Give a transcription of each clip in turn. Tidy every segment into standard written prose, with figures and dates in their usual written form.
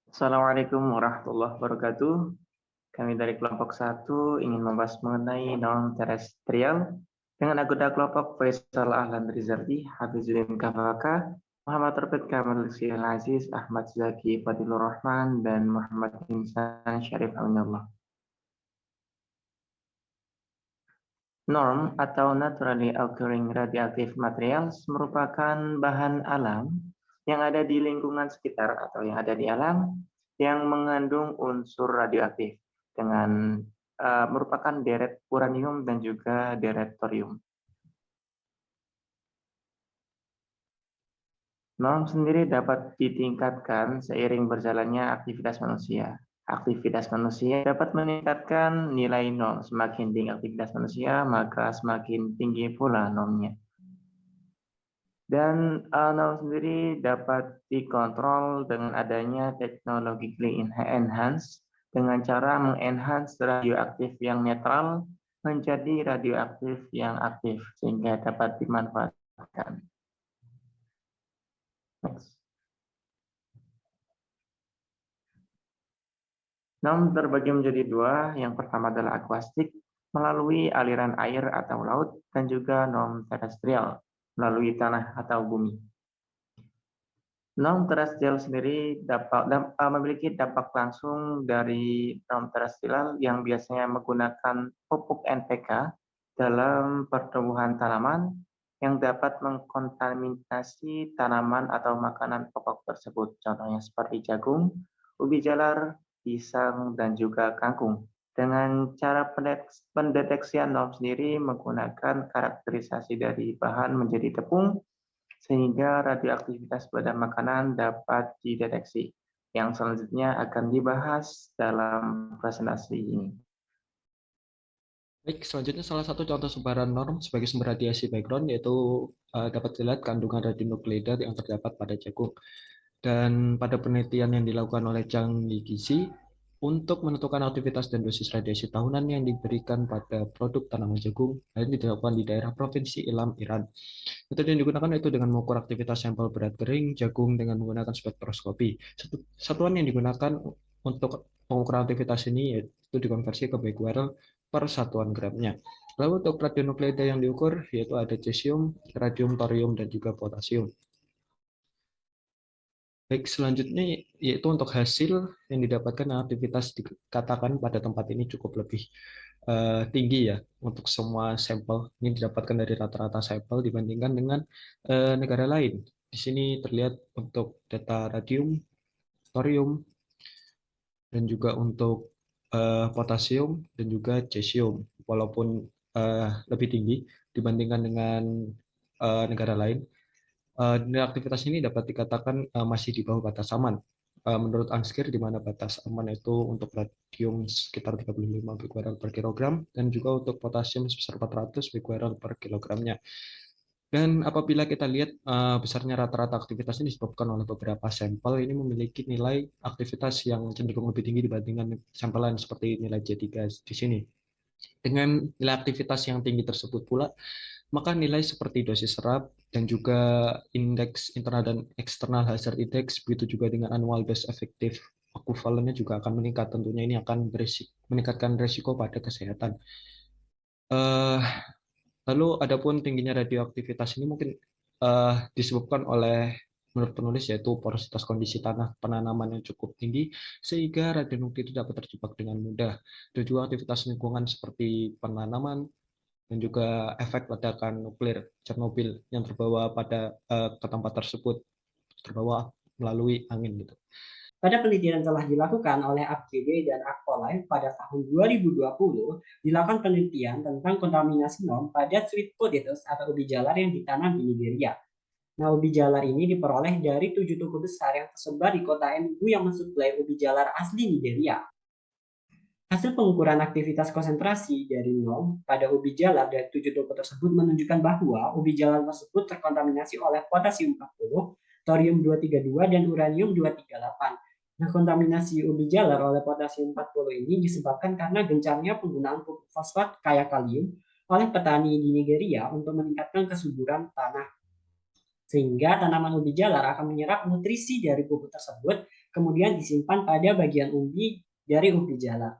Assalamualaikum warahmatullahi wabarakatuh. Kami dari kelompok 1 ingin membahas mengenai non terestrial dengan anggota kelompok Faisal Ahlan Rizaldi, Hafizuddin Kafaka, Muhammad Taufik Kamal Syekh Aziz, Ahmad Zaki Fadilur Rahman, dan Muhammad Insan Syarif Aminullah. Norm atau naturally occurring radioactive materials merupakan bahan alam yang ada di lingkungan sekitar atau yang ada di alam yang mengandung unsur radioaktif dengan merupakan deret uranium dan juga deret thorium. Norm sendiri dapat ditingkatkan seiring berjalannya aktivitas manusia. Aktivitas manusia dapat meningkatkan nilai norm. Semakin tinggi aktivitas manusia, maka semakin tinggi pula normnya. Dan norm sendiri dapat dikontrol dengan adanya technologically enhanced dengan cara mengenhance radioaktif yang netral menjadi radioaktif yang aktif sehingga dapat dimanfaatkan. Next. Norm terbagi menjadi dua. Yang pertama adalah akuastik melalui aliran air atau laut dan juga norm terestrial melalui tanah atau bumi. Norm terestrial sendiri memiliki dampak langsung dari norm terestrial yang biasanya menggunakan pupuk NPK dalam pertumbuhan tanaman yang dapat mengkontaminasi tanaman atau makanan pokok tersebut. Contohnya seperti jagung, ubi jalar, pisang, dan juga kangkung. Dengan cara pendeteksian norm sendiri menggunakan karakterisasi dari bahan menjadi tepung, sehingga radioaktivitas pada makanan dapat dideteksi. Yang selanjutnya akan dibahas dalam presentasi ini. Baik, selanjutnya salah satu contoh sebaran norm sebagai sumber radiasi background yaitu dapat dilihat kandungan radionukleida yang terdapat pada jagung. Dan pada penelitian yang dilakukan oleh Zhang Yixi untuk menentukan aktivitas dan dosis radiasi tahunan yang diberikan pada produk tanaman jagung, hal ini dilakukan di daerah Provinsi Ilam, Iran. Metode yang digunakan itu dengan mengukur aktivitas sampel berat kering jagung dengan menggunakan spektroskopi. Satuan yang digunakan untuk pengukuran aktivitas ini yaitu dikonversi ke becquerel per satuan gramnya. Lalu untuk radionukleida yang diukur yaitu ada cesium, radium, thorium, dan juga potasium. Baik, selanjutnya yaitu untuk hasil yang didapatkan aktivitas dikatakan pada tempat ini cukup lebih tinggi ya untuk semua sampel. Ini didapatkan dari rata-rata sampel dibandingkan dengan negara lain. Di sini terlihat untuk data radium, thorium, dan juga untuk potasium dan juga cesium. Walaupun lebih tinggi dibandingkan dengan negara lain, aktivitas ini dapat dikatakan masih di bawah batas aman. Menurut Anscir, di mana batas aman itu untuk radium sekitar 35 becquerel per kilogram dan juga untuk potasium sebesar 400 becquerel per kilogramnya. Dan apabila kita lihat besarnya rata-rata aktivitas ini disebabkan oleh beberapa sampel, ini memiliki nilai aktivitas yang cenderung lebih tinggi dibandingkan sampel lain seperti nilai J3 di sini. Dengan nilai aktivitas yang tinggi tersebut pula, maka nilai seperti dosis serap dan juga indeks internal dan eksternal hazard index, begitu juga dengan annual dose efektif ekuivalennya juga akan meningkat. Tentunya ini akan meningkatkan risiko pada kesehatan. Lalu adapun tingginya radioaktivitas ini mungkin disebabkan oleh menurut penulis yaitu porositas kondisi tanah penanaman yang cukup tinggi sehingga radionukleida itu dapat terjebak dengan mudah. Dan juga aktivitas lingkungan seperti penanaman dan juga efek ledakan nuklir Chernobyl yang terbawa pada ke tempat tersebut, terbawa melalui angin gitu. Pada penelitian telah dilakukan oleh APGD dan Akpolife pada tahun 2020, dilakukan penelitian tentang kontaminasi norm pada sweet potatoes atau ubi jalar yang ditanam di Nigeria. Nah, ubi jalar ini diperoleh dari 7 toko besar yang tersebar di kota Enugu yang mensuplai ubi jalar asli Nigeria. Hasil pengukuran aktivitas konsentrasi dari norm pada ubi jalar dari 7 toko tersebut menunjukkan bahwa ubi jalar tersebut terkontaminasi oleh potasium 40, thorium 232, dan uranium 238. Nah, kontaminasi ubi jalar oleh potasium 40 ini disebabkan karena gencarnya penggunaan pupuk fosfat kaya kalium oleh petani di Nigeria untuk meningkatkan kesuburan tanah. Sehingga tanaman ubi jalar akan menyerap nutrisi dari pupuk tersebut kemudian disimpan pada bagian umbi dari ubi jalar.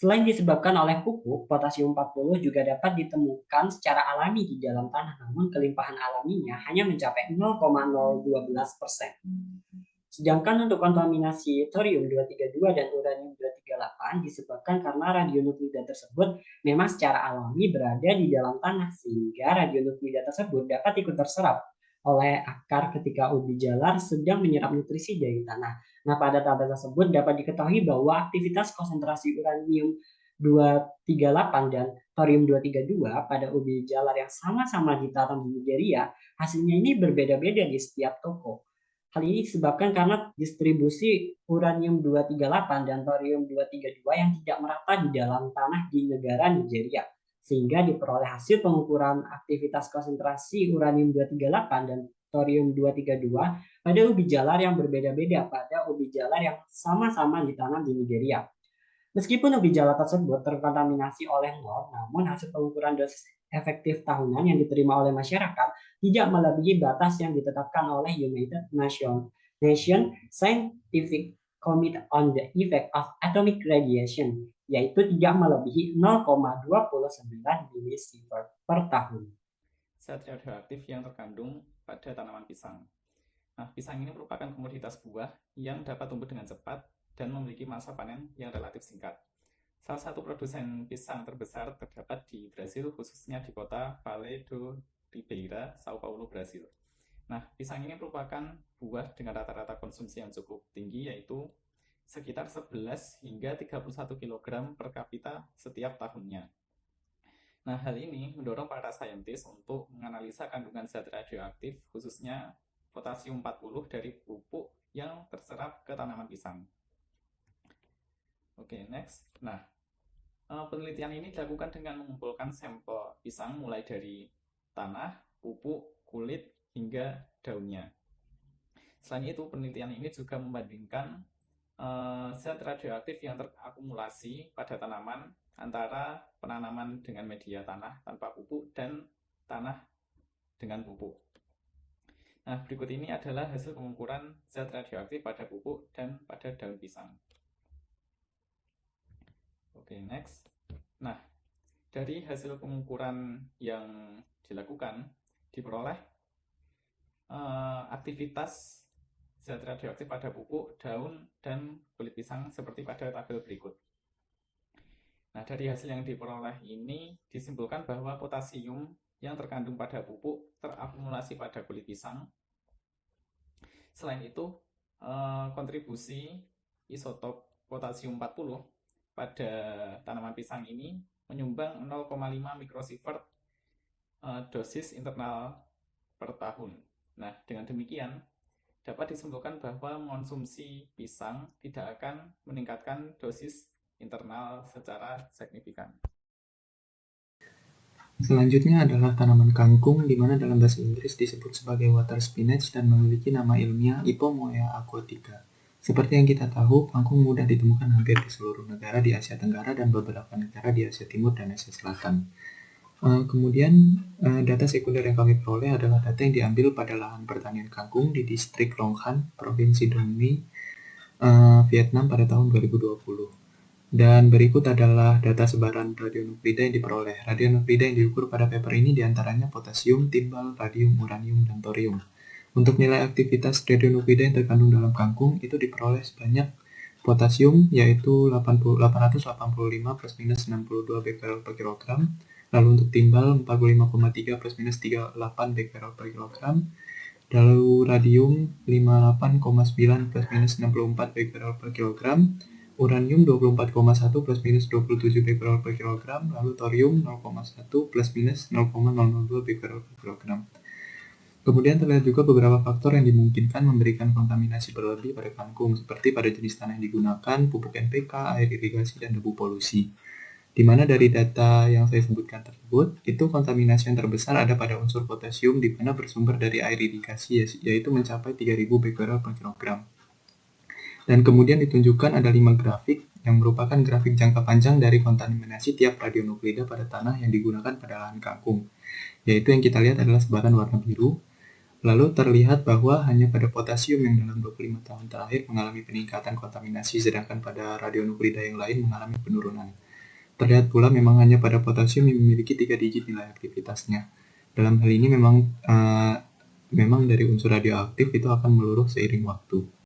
Selain disebabkan oleh pupuk, potasium 40 juga dapat ditemukan secara alami di dalam tanah, namun kelimpahan alaminya hanya mencapai 0,012%. Sedangkan untuk kontaminasi thorium 232 dan uranium 238 disebabkan karena radionuklida tersebut memang secara alami berada di dalam tanah, sehingga radionuklida tersebut dapat ikut terserap oleh akar ketika ubi jalar sedang menyerap nutrisi dari tanah. Nah, pada tanda tersebut dapat diketahui bahwa aktivitas konsentrasi uranium 238 dan thorium 232 pada ubi jalar yang sama-sama ditanam di Nigeria, hasilnya ini berbeda-beda di setiap toko. Hal ini disebabkan karena distribusi uranium 238 dan thorium 232 yang tidak merata di dalam tanah di negara Nigeria, sehingga diperoleh hasil pengukuran aktivitas konsentrasi uranium 238 dan thorium 232 pada ubi jalar yang berbeda-beda pada ubi jalar yang sama-sama ditanam di Nigeria. Meskipun ubi jalar tersebut terkontaminasi oleh nol, namun hasil pengukuran dosis efektif tahunan yang diterima oleh masyarakat tidak melebihi batas yang ditetapkan oleh United Nations Scientific Committee on the Effect of Atomic Radiation, yaitu tidak melebihi 0,29 milisievert per tahun. Zat radioaktif yang terkandung pada tanaman pisang. Nah, pisang ini merupakan komoditas buah yang dapat tumbuh dengan cepat dan memiliki masa panen yang relatif singkat. Salah satu produsen pisang terbesar terdapat di Brasil, khususnya di kota Vale do Ribeira, Sao Paulo, Brasil. Nah, pisang ini merupakan buah dengan rata-rata konsumsi yang cukup tinggi, yaitu sekitar 11 hingga 31 kg per kapita setiap tahunnya. Nah, hal ini mendorong para saintis untuk menganalisa kandungan zat radioaktif, khususnya potasium 40 dari pupuk yang terserap ke tanaman pisang. Oke, next. Nah, penelitian ini dilakukan dengan mengumpulkan sampel pisang mulai dari tanah, pupuk, kulit, hingga daunnya. Selain itu, penelitian ini juga membandingkan zat radioaktif yang terakumulasi pada tanaman antara penanaman dengan media tanah tanpa pupuk dan tanah dengan pupuk. Nah, berikut ini adalah hasil pengukuran zat radioaktif pada pupuk dan pada daun pisang. Oke, next. Nah, dari hasil pengukuran yang dilakukan, diperoleh aktivitas zat radioaktif pada pupuk, daun, dan kulit pisang seperti pada tabel berikut. Nah, dari hasil yang diperoleh ini disimpulkan bahwa potasium yang terkandung pada pupuk terakumulasi pada kulit pisang. Selain itu, kontribusi isotop potasium 40 pada tanaman pisang ini menyumbang 0,5 mikrosievert dosis internal per tahun. Nah, dengan demikian dapat disimpulkan bahwa mengonsumsi pisang tidak akan meningkatkan dosis internal secara signifikan. Selanjutnya adalah tanaman kangkung, di mana dalam bahasa Inggris disebut sebagai water spinach dan memiliki nama ilmiah Ipomoea aquatica. Seperti yang kita tahu, kangkung mudah ditemukan hampir di seluruh negara di Asia Tenggara dan beberapa negara di Asia Timur dan Asia Selatan. Kemudian data sekunder yang kami peroleh adalah data yang diambil pada lahan pertanian kangkung di distrik Long Han, Provinsi Dong My, Vietnam pada tahun 2020. Dan berikut adalah data sebaran radionuklida yang diperoleh. Radionuklida yang diukur pada paper ini diantaranya potasium, timbal, radium, uranium, dan thorium. Untuk nilai aktivitas radionuklida yang terkandung dalam kangkung itu diperoleh sebanyak potasium yaitu 885 plus minus 62 becquerel per kilogram. Lalu untuk timbal 45,3 plus minus 38 becquerel per kilogram. Lalu radium 58,9 plus minus 64 becquerel per kilogram. Uranium 24,1 plus minus 27 becquerel per kilogram, lalu thorium 0,1 plus minus 0,002 becquerel per kilogram. Kemudian terlihat juga beberapa faktor yang dimungkinkan memberikan kontaminasi berlebih pada kangkung, seperti pada jenis tanah yang digunakan, pupuk NPK, air irigasi, dan debu polusi. Di mana dari data yang saya sebutkan tersebut, itu kontaminasi yang terbesar ada pada unsur potasium, di mana bersumber dari air irigasi, yaitu mencapai 3000 becquerel per kilogram. Dan kemudian ditunjukkan ada 5 grafik yang merupakan grafik jangka panjang dari kontaminasi tiap radionuklida pada tanah yang digunakan pada lahan kangkung. Yaitu yang kita lihat adalah sebaran warna biru. Lalu terlihat bahwa hanya pada potasium yang dalam 25 tahun terakhir mengalami peningkatan kontaminasi, sedangkan pada radionukleida yang lain mengalami penurunan. Terlihat pula memang hanya pada potasium yang memiliki 3 digit nilai aktivitasnya. Dalam hal ini memang dari unsur radioaktif itu akan meluruh seiring waktu.